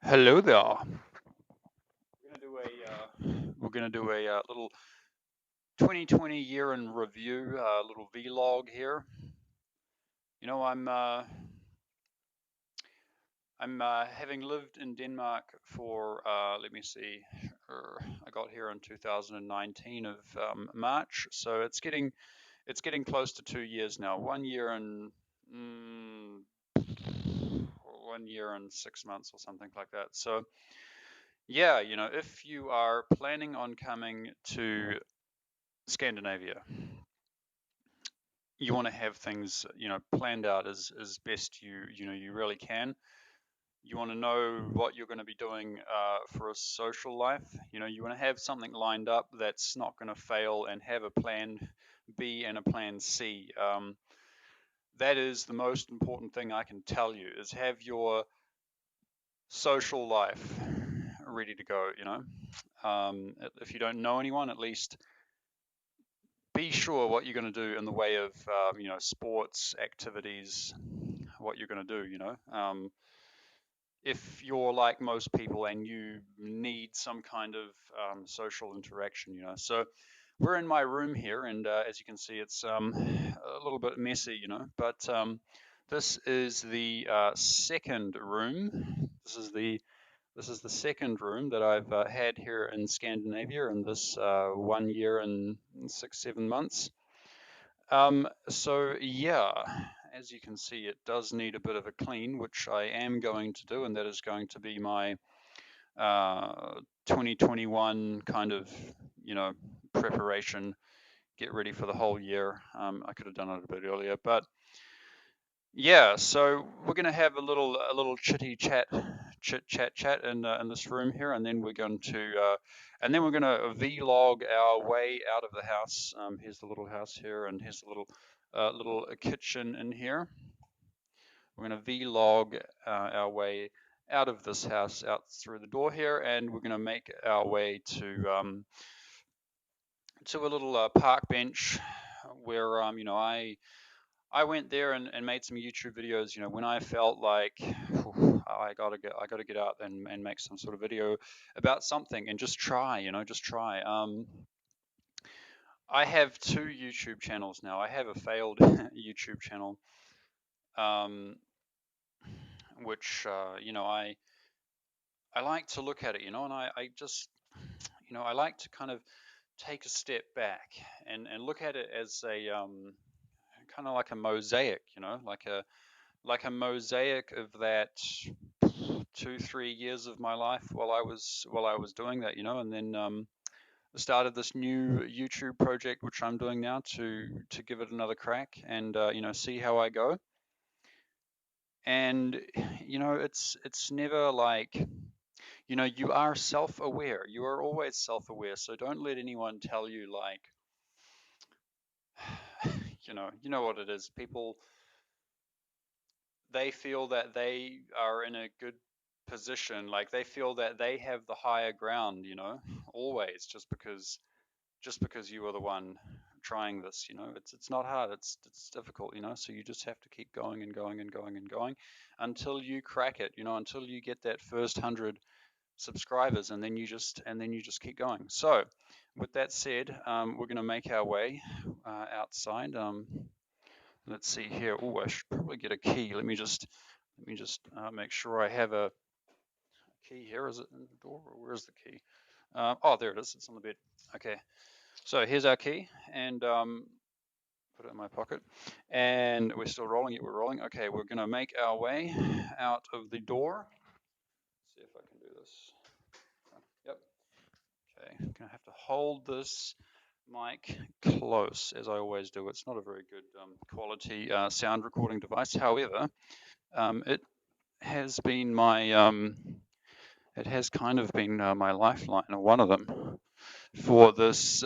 Hello there. We're gonna do a little 2020 year in review, little vlog here. You know, I'm having lived in Denmark for let me see, I got here in 2019 of March, so it's getting close to 2 years now. 1 year and 1 year and 6 months or something like that. So yeah, if you are planning on coming to Scandinavia, you want to have things, planned out as best you really can. You want to know what you're going to be doing for a social life. You want to have something lined up that's not going to fail, and have a plan B and a plan C. That is the most important thing I can tell you, is have your social life ready to go. If you don't know anyone, at least be sure what you're going to do in the way of sports activities, what you're going to do. If you're like most people and you need some kind of social interaction. So we're in my room here, and as you can see, it's a little bit messy. But this is the second room. This is the second room that I've had here in Scandinavia in this 1 year and 6, 7 months. So yeah, as you can see, it does need a bit of a clean, which I am going to do, and that is going to be my 2021 kind of, preparation, get ready for the whole year. I could have done it a bit earlier, but yeah, so we're going to have a little chit chat in this room here, and then we're going to vlog our way out of the house. Here's the little house here, and here's the little kitchen in here. We're going to vlog our way out of this house, out through the door here, and we're going to make our way to a little park bench where I went there and made some YouTube videos. When I felt like I gotta get out and make some sort of video about something and just try. Just try. I have two YouTube channels now. I have a failed YouTube channel, which I like to look at it, and I just I like to kind of take a step back and look at it as a kind of like a mosaic, like a mosaic of that 2, 3 years of my life while I was doing that, and then started this new YouTube project which I'm doing now to give it another crack and see how I go. And it's never like you are self-aware. You are always self-aware, so don't let anyone tell you like you know what it is. People, they feel that they are in a good position, like they feel that they have the higher ground, always, just because you are the one trying this. It's not hard, it's difficult, so you just have to keep going and going and going and going until you crack it, until you get that first 100 subscribers, and then you just keep going. So with that said, we're going to make our way outside. Let's see here. Oh, I should probably get a key. Let me just make sure I have a key here. Is it in the door, or where's the key? Oh, there it is. It's on the bed. Okay. So here's our key, and put it in my pocket. And we're still rolling it. We're rolling. Okay, we're gonna make our way out of the door. Let's see if I can do this. Yep. Okay. Gonna have to hold this mic close, as I always do. It's not a very good quality sound recording device. However, it has been it has kind of been my lifeline, or one of them, for this.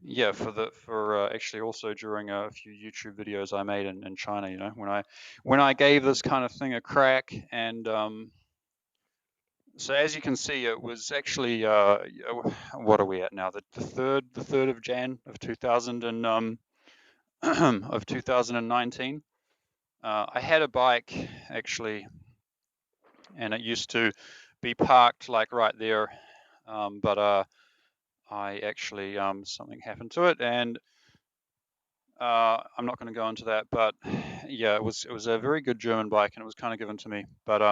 Yeah, for actually also during a few YouTube videos I made in China. When I gave this kind of thing a crack, and so as you can see, it was actually what are we at now? The third of Jan of 2000 and of 2019. I had a bike actually and it used to be parked like right there, but I actually something happened to it, and I'm not going to go into that, but yeah, it was a very good German bike, and it was kind of given to me, but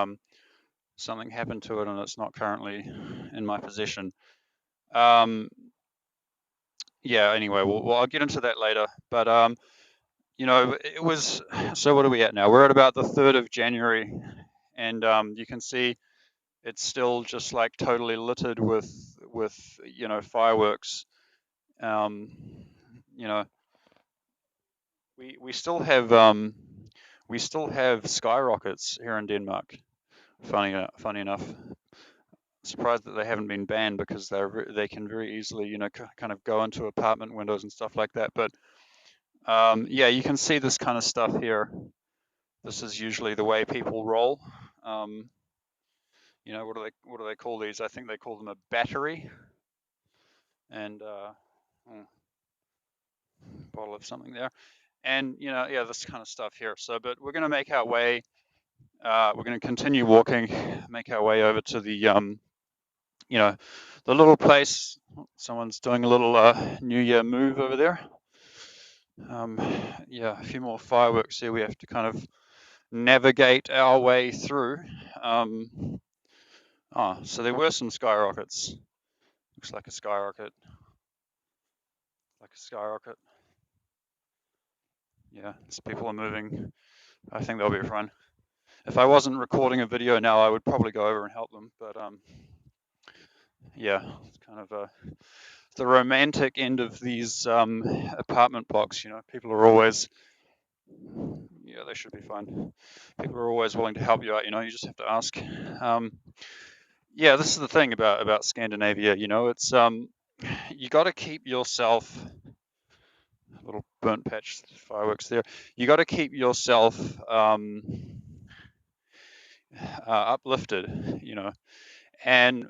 something happened to it, and it's not currently in my possession. Um, yeah. Anyway, I'll get into that later, but it was. So what are we at now? We're at about the 3rd of January, and you can see it's still just like totally littered with fireworks. Um, you know, we still have skyrockets here in Denmark. Funny enough, surprised that they haven't been banned because they can very easily kind of go into apartment windows and stuff like that. But yeah, you can see this kind of stuff here. This is usually the way people roll. Um, what do they call these? I think they call them a battery, and bottle of something there, and yeah, this kind of stuff here. So, but we're going to make our way. We're going to continue walking, make our way over to the little place. Someone's doing a little New Year move over there. Yeah, a few more fireworks here. We have to kind of navigate our way through. So there were some skyrockets. Looks like a skyrocket. Like a skyrocket. Yeah, so people are moving. I think they'll be fine. If I wasn't recording a video now, I would probably go over and help them. But yeah, it's kind of the romantic end of these apartment blocks. People are always, yeah, they should be fine. People are always willing to help you out. You just have to ask. Yeah, this is the thing about Scandinavia. It's you got to keep yourself. A little burnt patch fireworks there. You got to keep yourself uplifted. And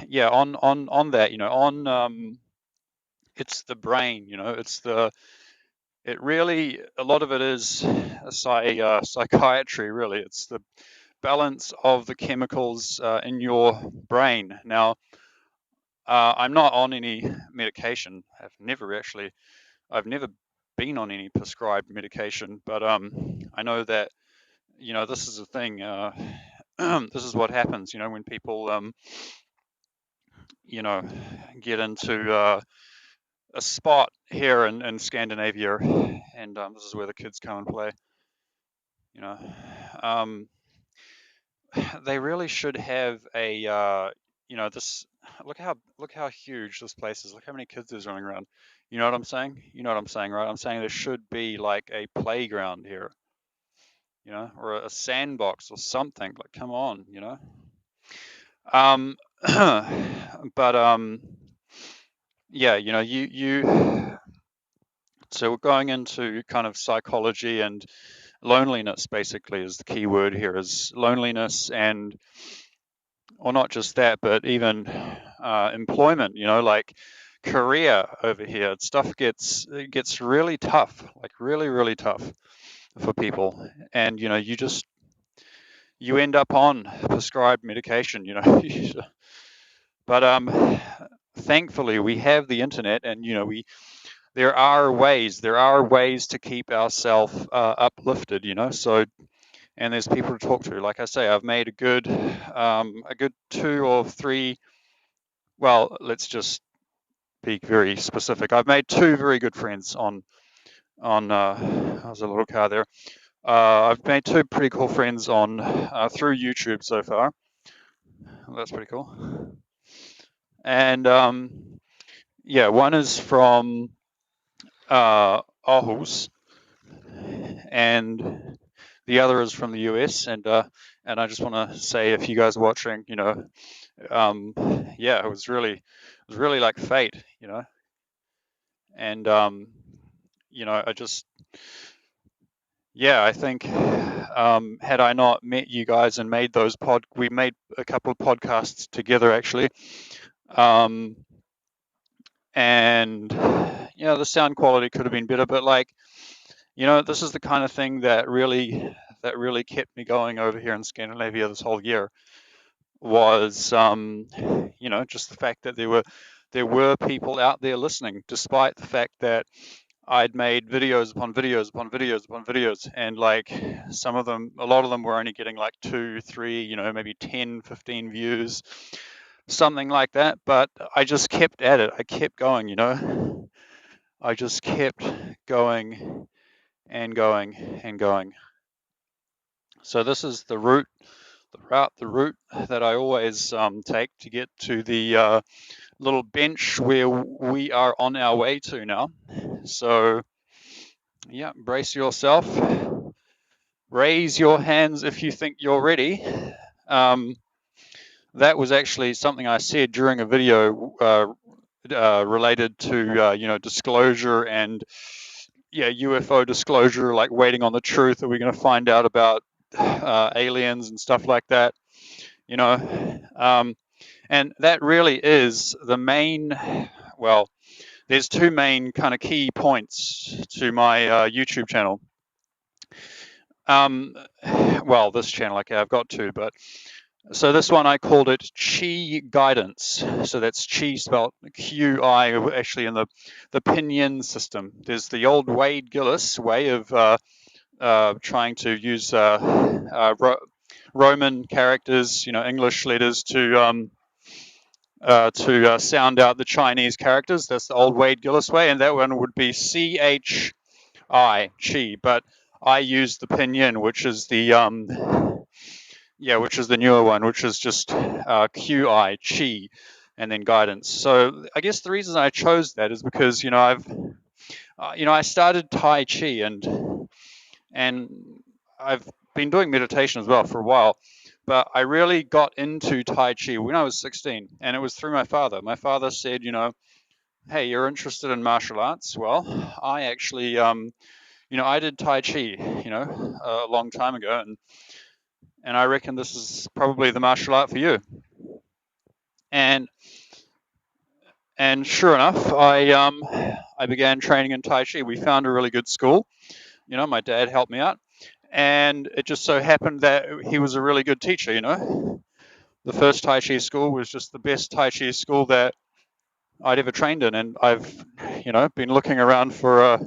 yeah, on that, it's the brain. It really, a lot of it is psychiatry. Really, it's the balance of the chemicals in your brain. Now, I'm not on any medication. I've never been on any prescribed medication, but I know that this is a thing. This is what happens, when people get into a spot here in Scandinavia, and this is where the kids come and play. Um, they really should have a this. Look how huge this place is. Look how many kids there's running around. You know what I'm saying? You know what I'm saying, right? I'm saying there should be like a playground here, or a sandbox or something. Like, come on, Um, but yeah, you. So we're going into kind of psychology, and loneliness basically is the key word here. Is loneliness, and or not just that, but even employment. Like career over here, it gets really tough, like really really tough for people, and you end up on prescribed medication. But thankfully we have the internet, and there are ways to keep ourselves uplifted. So, and there's people to talk to. Like I say, I've made a good 2 or 3. Well, let's just be very specific. I've made 2 very good friends on. How's a little car there? I've made 2 pretty cool friends on through YouTube so far. Well, that's pretty cool. And yeah, one is from Aarhus, and the other is from the US. And I just want to say, if you guys are watching, yeah, it was really like fate, and I just, yeah, I think had I not met you guys and we made a couple of podcasts together actually, um, and the sound quality could have been better, but like, this is the kind of thing that really that really kept me going over here in Scandinavia this whole year was, you know, just the fact that there were people out there listening, despite the fact that I'd made videos upon videos upon videos upon videos, and like some of them, a lot of them were only getting like 2, 3, you know, maybe 10, 15 views, something like that. But I just kept at it. I kept going, you know. I just kept going and going and going. So this is the route that I always take to get to the little bench where we are on our way to now. So yeah, brace yourself. Raise your hands if you think you're ready. That was actually something I said during a video related to you know, disclosure and UFO disclosure, like waiting on the truth. Are we going to find out about aliens and stuff like that? You know, and that really is the main. Well, there's two main kind of key points to my YouTube channel. Well, this channel, okay, I've got two, but so this one I called it Chi Guidance. So that's Chi spelled Q-I, actually in the pinyin system. There's the old Wade Gillis way of trying to use Roman characters, you know, English letters to sound out the Chinese characters. That's the old Wade Gillis way, and that one would be C-H-I, Chi. But I use the pinyin, which is the which is the newer one, which is just Qi, Chi, and then guidance. So I guess the reason I chose that is because, you know, I started Tai Chi and I've been doing meditation as well for a while, but I really got into Tai Chi when I was 16, and it was through my father. My father said, you know, hey, you're interested in martial arts? Well, I actually, you know, I did Tai Chi, you know, a long time ago, and I reckon this is probably the martial art for you. And sure enough, I began training in Tai Chi. We found a really good school. You know, my dad helped me out, and it just so happened that he was a really good teacher. You know, the first Tai Chi school was just the best Tai Chi school that I'd ever trained in, and I've, you know, been looking around for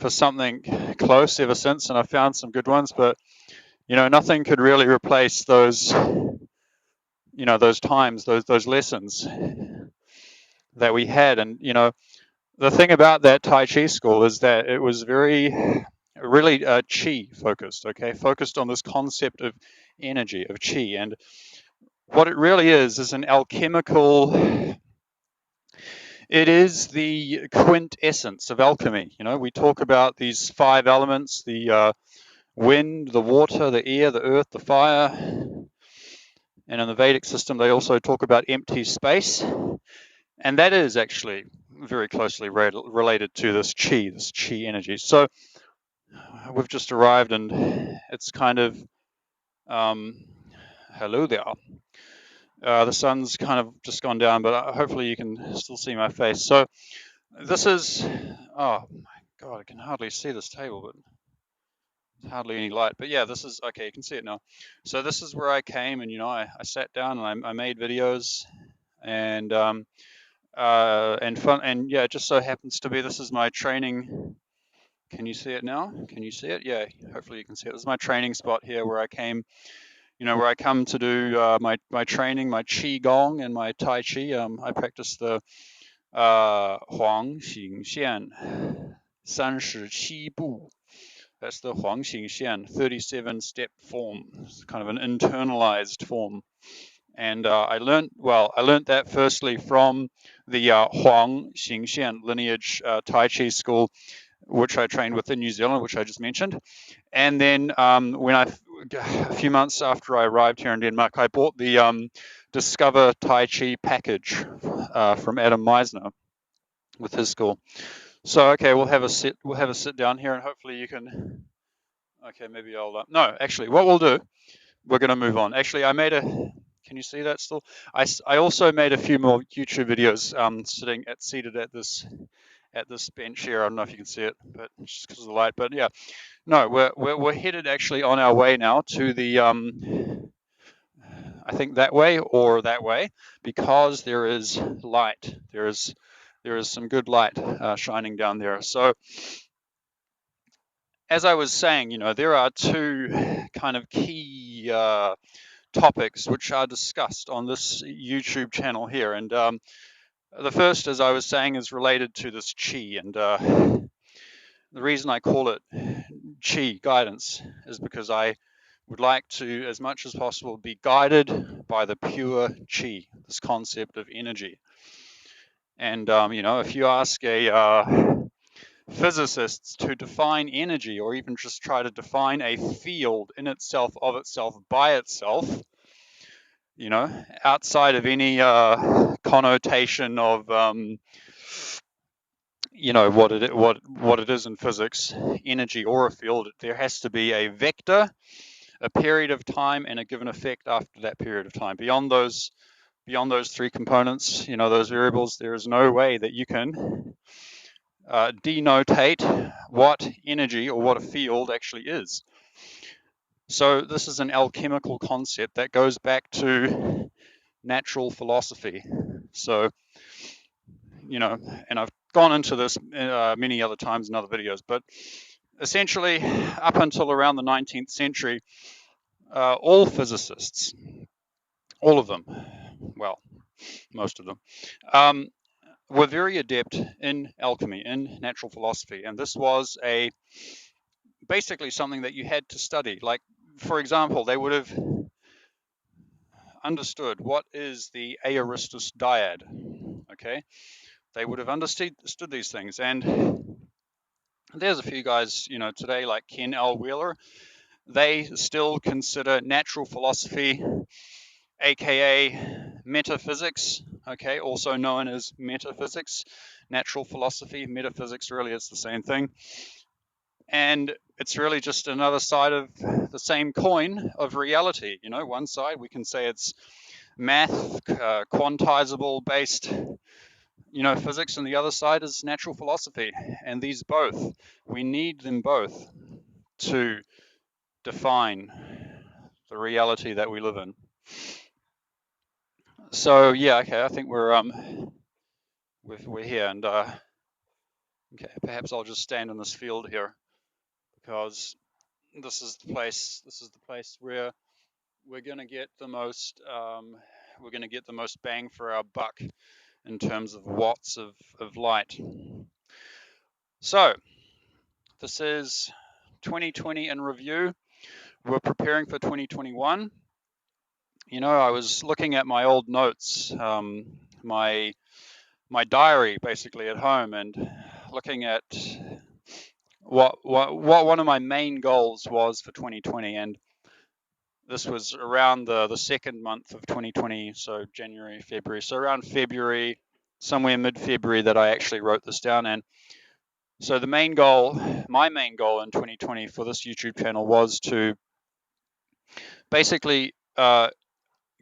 something close ever since, and I found some good ones, but you know, nothing could really replace those, you know, those times, those lessons that we had. And you know, the thing about that Tai Chi school is that it was really Chi focused, okay, focused on this concept of energy, of Chi. And what it really is an alchemical, it is the quintessence of alchemy. You know, we talk about these 5 elements, the wind, the water, the air, the earth, the fire. And in the Vedic system, they also talk about empty space. And that is actually very closely related to this chi energy. So we've just arrived, and it's kind of, hello there. The sun's kind of just gone down, but hopefully you can still see my face. So this is, oh my God, I can hardly see this table, but hardly any light. But yeah, this is, okay, you can see it now. So this is where I came, and you know, I sat down and I made videos, and fun, and yeah, it just so happens to be, this is my training. Can you see it now? Can you see it? Yeah, hopefully you can see it. This is my training spot here where I came, you know, where I come to do my training, my Qi Gong and my Tai Chi. I practice the Huang Xing Xian 37 Bu. That's the Huang Xing Xian 37-step form. It's kind of an internalized form. And I learned that firstly from the Huang Xing Xian lineage Tai Chi school, which I trained with in New Zealand, which I just mentioned. And then a few months after I arrived here in Denmark, I bought the Discover Tai Chi package from Adam Meisner with his school. So okay, we'll have a sit down here, and hopefully you can. Okay, maybe I'll. No, actually, what we'll do, we're going to move on. Actually, I made a. Can you see that still? I also made a few more YouTube videos seated at this at this bench here. I don't know if you can see it, but just because of the light. But yeah, no, we're headed actually on our way now to the I think that way or that way, because there is light. There is some good light shining down there. So as I was saying, there are two kind of key topics which are discussed on this YouTube channel here. And the first, as I was saying, is related to this chi. And the reason I call it chi guidance is because I would like to, as much as possible, be guided by the pure chi, this concept of energy. And, if you ask a physicists to define energy, or even just try to define a field in itself, of itself, by itself, outside of any connotation of what it is in physics, energy or a field, there has to be a vector, a period of time, and a given effect after that period of time. Beyond those three components, those variables, there is no way that you can denotate what energy or what a field actually is. So this is an alchemical concept that goes back to natural philosophy. So, and I've gone into this many other times in other videos, but essentially up until around the 19th century, all physicists, all of them, well, most of them, were very adept in alchemy, in natural philosophy. And this was basically something that you had to study. Like, for example, they would have understood what is the aorist dyad. Okay, they would have understood these things. And there's a few guys, today, like Ken L. Wheeler, they still consider natural philosophy, aka metaphysics, okay, also known as metaphysics, natural philosophy, metaphysics, really it's the same thing. And it's really just another side of the same coin of reality. One side we can say it's math, quantizable based, physics, and the other side is natural philosophy. And these both, we need them both to define the reality that we live in. So yeah, okay, I think we're here, and okay, perhaps I'll just stand in this field here, because this is the place where we're going to get the most bang for our buck in terms of watts of light. So this is 2020 in review. We're preparing for 2021. I was looking at my old notes, my diary basically at home, and looking at what one of my main goals was for 2020. And this was around the second month of 2020, so January, February. So around February, somewhere mid-February, that I actually wrote this down. And so my main goal in 2020 for this YouTube channel was to basically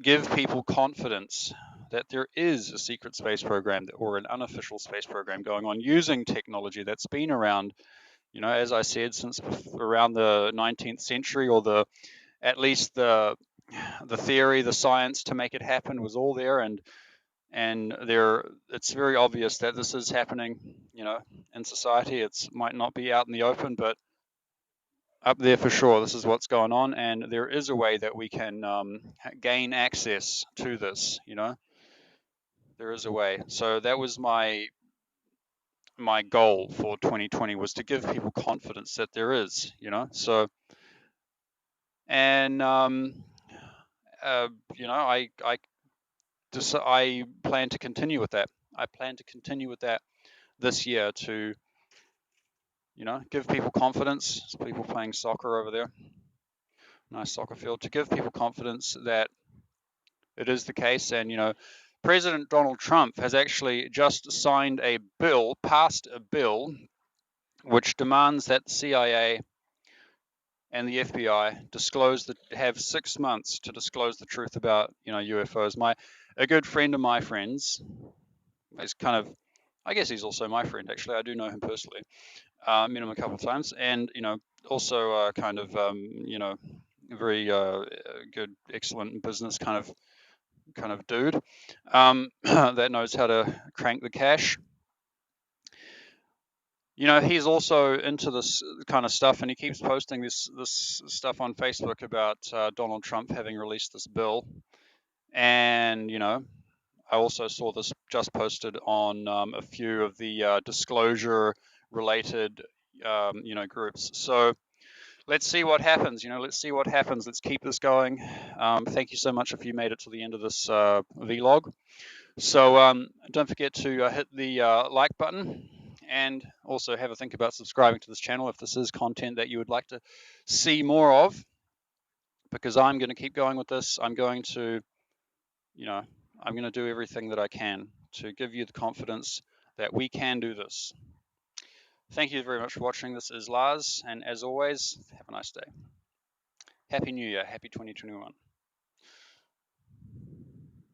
give people confidence that there is a secret space program or an unofficial space program going on using technology that's been around, as I said, since around the 19th century, or at least the theory, the science to make it happen was all there, and it's very obvious that this is happening, in society. It might not be out in the open, but up there for sure, this is what's going on, and there is a way that we can gain access to this. There is a way. So that was my goal for 2020, was to give people confidence that there is. So, and I plan to continue with that. I plan to continue with that this year to, give people confidence. There's people playing soccer over there. Nice soccer field. To give people confidence that it is the case. And, President Donald Trump has actually just passed a bill, which demands that the CIA and the FBI have 6 months to disclose the truth about, UFOs. A good friend of my friends is kind of, I guess he's also my friend, actually. I do know him personally. Met him a couple of times, and also kind of very good, excellent business kind of dude that knows how to crank the cash. He's also into this kind of stuff, and he keeps posting this stuff on Facebook about Donald Trump having released this bill. And I also saw this just posted on a few of the disclosure related groups. So let's see what happens. Let's see what happens. Let's keep this going. Thank you so much if you made it to the end of this vlog. So don't forget to hit the like button, and also have a think about subscribing to this channel if this is content that you would like to see more of, because I'm going to keep going with this. I'm going to do everything that I can to give you the confidence that we can do this. Thank you very much for watching. This is Lars, and as always, have a nice day. Happy New Year. Happy 2021.